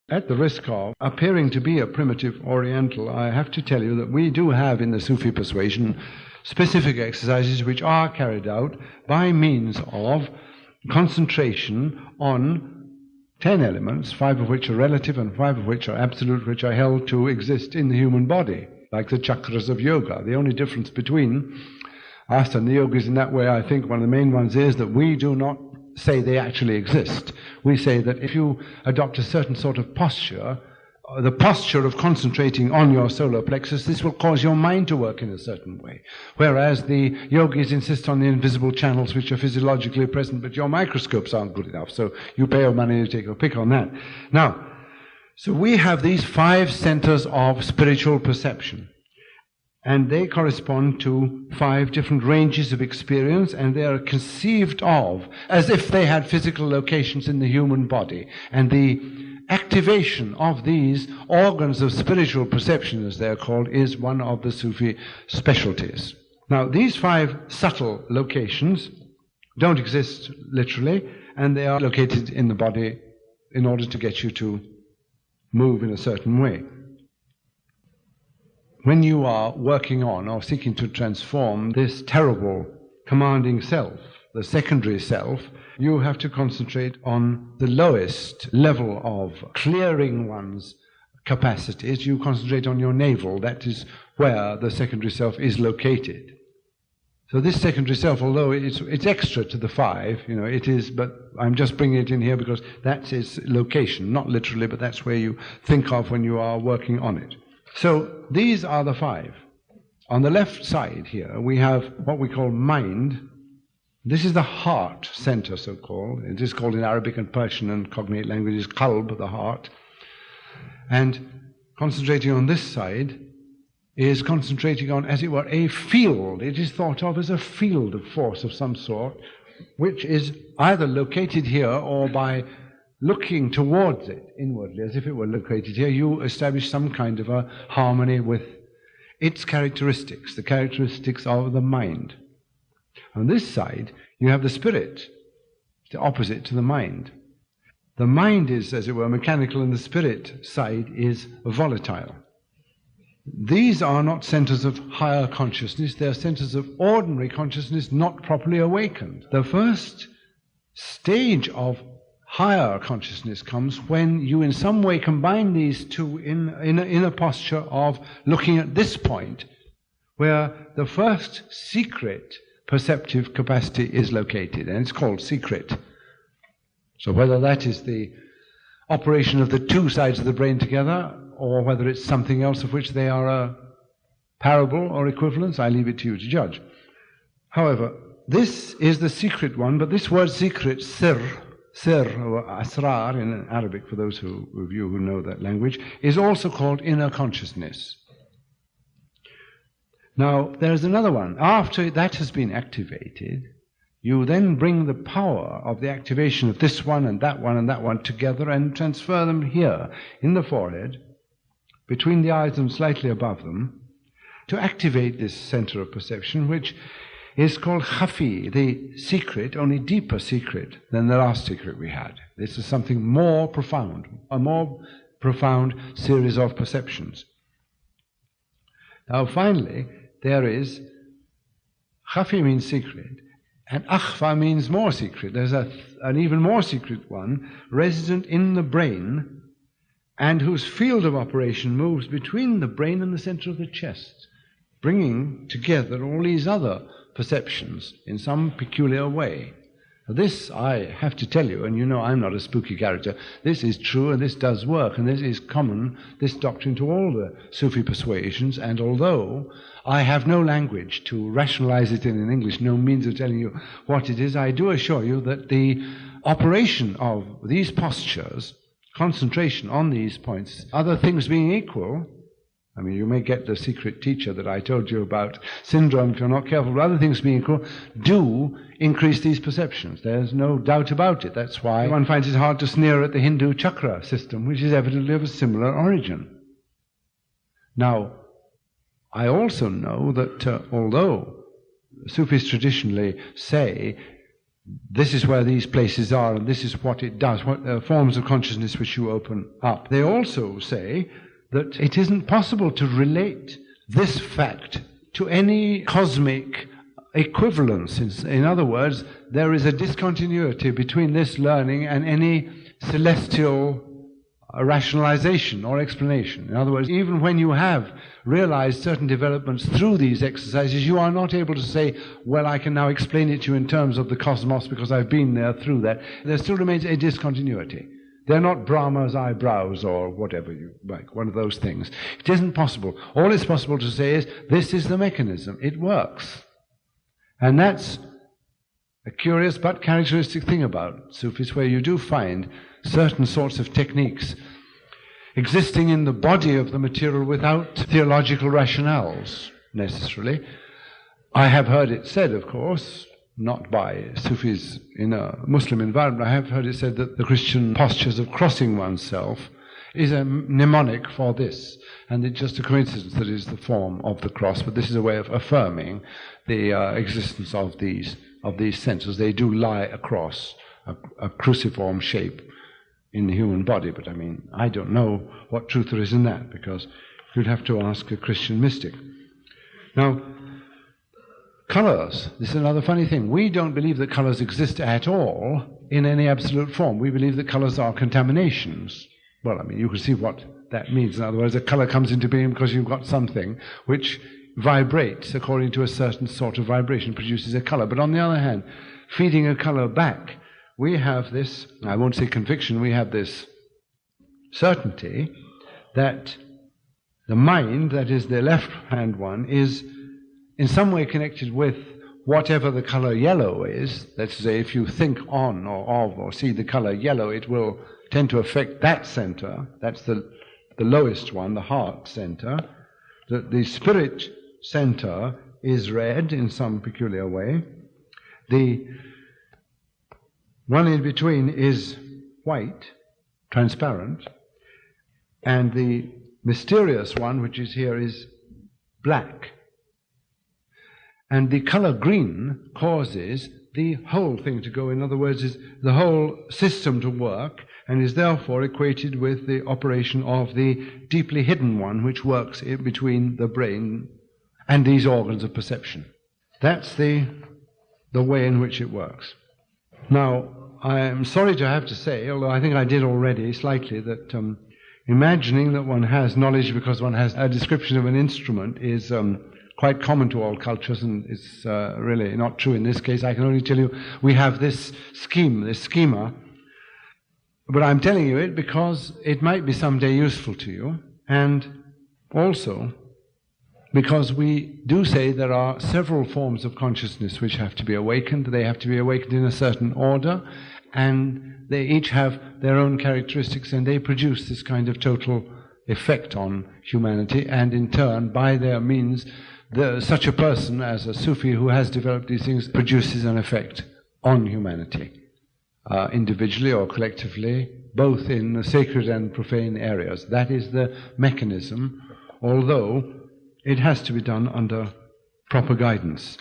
At the risk of appearing to be a primitive Oriental, I have to tell you that we do have in the Sufi persuasion specific exercises which are carried out by means of concentration on 10 elements, 5 of which are relative and 5 of which are absolute, which are held to exist in the human body, like the chakras of yoga. The only difference between us and the yogis in that way, I think one of the main ones is that we do not say they actually exist. We say that if you adopt a certain sort of posture, the posture of concentrating on your solar plexus, this will cause your mind to work in a certain way. Whereas the yogis insist on the invisible channels which are physiologically present, but your microscopes aren't good enough, so you pay your money to take a pick on that. Now, so we have these 5 centers of spiritual perception. And they correspond to 5 different ranges of experience, and they are conceived of as if they had physical locations in the human body. And the activation of these organs of spiritual perception, as they're called, is one of the Sufi specialties. Now, these 5 subtle locations don't exist literally, and they are located in the body in order to get you to move in a certain way. When you are working on or seeking to transform this terrible commanding self, the secondary self, you have to concentrate on the lowest level of clearing one's capacities. You concentrate on your navel. That is where the secondary self is located. So this secondary self, although it's extra to the 5, it is, but I'm just bringing it in here because that's its location, not literally, but that's where you think of when you are working on it. So these are the 5. On the left side here, we have what we call mind. This is the heart center, so-called. It is called in Arabic and Persian and cognate languages, qalb, the heart. And concentrating on this side is concentrating on, as it were, a field. It is thought of as a field of force of some sort, which is either located here or by looking towards it inwardly, as if it were located here, you establish some kind of a harmony with its characteristics, the characteristics of the mind. On this side, you have the spirit, the opposite to the mind. The mind is, as it were, mechanical, and the spirit side is volatile. These are not centers of higher consciousness, they are centers of ordinary consciousness not properly awakened. The first stage of higher consciousness comes when you in some way combine these two in a posture of looking at this point where the first secret perceptive capacity is located, and it's called secret. So whether that is the operation of the 2 sides of the brain together or whether it's something else of which they are a parable or equivalence, I leave it to you to judge. However, this is the secret one, but this word secret, sir or asrar in Arabic, for those of you who know that language, is also called inner consciousness. Now, there's another one. After that has been activated, you then bring the power of the activation of this one and that one and that one together and transfer them here in the forehead, between the eyes and slightly above them, to activate this center of perception, which is called khafi, the secret, only deeper secret than the last secret we had. This is something more profound, a more profound series of perceptions. Now finally, there is, khafi means secret, and akhfa means more secret. There's an even more secret one, resident in the brain, and whose field of operation moves between the brain and the center of the chest, bringing together all these other perceptions in some peculiar way. This, I have to tell you, and you know I'm not a spooky character, this is true and this does work, and this is common, this doctrine, to all the Sufi persuasions, and although I have no language to rationalize it in English, no means of telling you what it is, I do assure you that the operation of these postures, concentration on these points, other things being equal, I mean, you may get the secret teacher that I told you about syndrome if you're not careful, but other things being equal, do increase these perceptions. There's no doubt about it. That's why one finds it hard to sneer at the Hindu chakra system, which is evidently of a similar origin. Now, I also know that although Sufis traditionally say this is where these places are, and this is what it does, what forms of consciousness which you open up. They also say that it isn't possible to relate this fact to any cosmic equivalence. In other words, there is a discontinuity between this learning and any celestial rationalization or explanation. In other words, even when you have realized certain developments through these exercises, you are not able to say, well, I can now explain it to you in terms of the cosmos because I've been there through that. There still remains a discontinuity. They're not Brahma's eyebrows or whatever you like, one of those things. It isn't possible. All it's possible to say is, this is the mechanism. It works. And that's a curious but characteristic thing about Sufis, where you do find certain sorts of techniques existing in the body of the material without theological rationales, necessarily. I have heard it said, of course, not by Sufis in a Muslim environment, I have heard it said that the Christian postures of crossing oneself is a mnemonic for this, and it's just a coincidence that it is the form of the cross, but this is a way of affirming the existence of these centers. They do lie across a cruciform shape in the human body, but I mean, I don't know what truth there is in that, because you'd have to ask a Christian mystic. Now, colors, this is another funny thing. We don't believe that colors exist at all in any absolute form. We believe that colors are contaminations. Well, I mean, you can see what that means. In other words, a color comes into being because you've got something which vibrates according to a certain sort of vibration, produces a color. But on the other hand, feeding a color back, we have this, I won't say conviction, we have this certainty that the mind, that is the left-hand one, is in some way connected with whatever the color yellow is. Let's say if you think on or of or see the color yellow, it will tend to affect that center. That's the lowest one, the heart center. The spirit center is red in some peculiar way. The one in between is white, transparent, and the mysterious one, which is here, is black. And the color green causes the whole thing to go. In other words, is the whole system to work, and is therefore equated with the operation of the deeply hidden one, which works in between the brain and these organs of perception. That's the way in which it works. Now, I'm sorry to have to say, although I think I did already slightly, that imagining that one has knowledge because one has a description of an instrument is quite common to all cultures, and it's really not true in this case. I can only tell you we have this scheme, this schema, but I'm telling you it because it might be someday useful to you, and also because we do say there are several forms of consciousness which have to be awakened. They have to be awakened in a certain order, and they each have their own characteristics, and they produce this kind of total effect on humanity, and in turn, by their means, such a person as a Sufi who has developed these things produces an effect on humanity, individually or collectively, both in the sacred and profane areas. That is the mechanism, although it has to be done under proper guidance.